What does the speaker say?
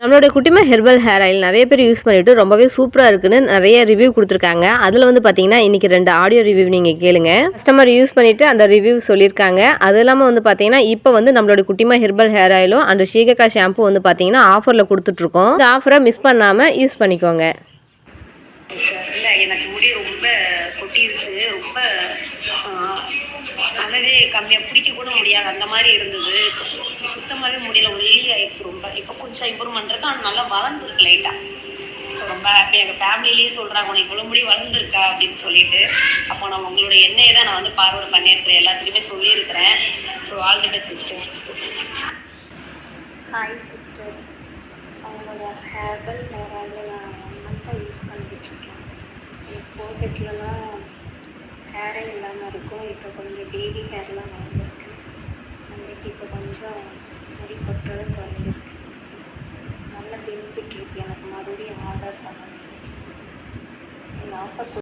நம்மளோட குட்டிமா herbal hair oil நிறைய பேர் யூஸ் பண்ணிட்டு ரொம்பவே சூப்பராக இருக்குன்னு நிறைய ரிவ்யூ கொடுத்துருக்காங்க. அதில் வந்து பார்த்தீங்கன்னா இன்னைக்கு 2 ஆடியோ ரிவ்யூ நீங்கள் கேளுங்க. கஸ்டமர் யூஸ் பண்ணிட்டு அந்த ரிவ்யூ சொல்லியிருக்காங்க. அது இல்லாமல் வந்து பார்த்தீங்கன்னா இப்போ வந்து நம்மளோட குட்டிமா ஹெர்பல் ஹேர் ஆயிலும் அண்ட் ஷீகக்கா ஷாம்பு வந்து பார்த்தீங்கன்னா ஆஃபரில் கொடுத்துட்ருக்கோம். இந்த ஆஃபரை மிஸ் பண்ணாமல் யூஸ் பண்ணிக்கோங்க. இல்லை, எனக்கு முடி ரொம்ப கொட்டிருச்சு. ரொம்ப அளவே கம்மியாக பிடிக்க கூட முடியாது, அந்த மாதிரி இருந்தது. இப்போ சுத்தமாகவே முடியல, ஒல்லி ஆயிடுச்சு ரொம்ப. இப்போ கொஞ்சம் இம்ப்ரூவ்மெண்ட் இருக்கு, ஆனால் நல்லா வளர்ந்துருக்கு லைட்டாக. ஸோ ரொம்ப ஹாப்பி. எங்கள் ஃபேமிலிலேயே சொல்கிறாங்க உனக்கு இவ்வளோ முடி வளர்ந்துருக்கா அப்படின்னு சொல்லிட்டு. அப்போ நான் உங்களோட எண்ணெயை தான் நான் வந்து ஃபார்வர்ட் பண்ணியிருக்கிறேன், எல்லாத்துக்குமே சொல்லியிருக்கிறேன். So all the best sister. Hi sister, அவங்களோட ஹேர்பல் ஹேர் ஆயில் நான் 1 மந்த்தாக யூஸ் பண்ணிக்கிட்டுருக்கேன். எனக்கு ஃபோர்ஹெட்லலாம் ஹேரே இல்லாமல் இருக்கும். இப்போ கொஞ்சம் பேபி ஹேர்லாம் வளர்ந்துருக்கு. அன்றைக்கி இப்போ கொஞ்சம் முடி கொட்டுறது குறைஞ்சிருக்கு. நல்ல பெனிஃபிட் இருக்குது. எனக்கு மறுபடியும் ஆர்டர் பண்ணணும். இந்த ஆஃபர்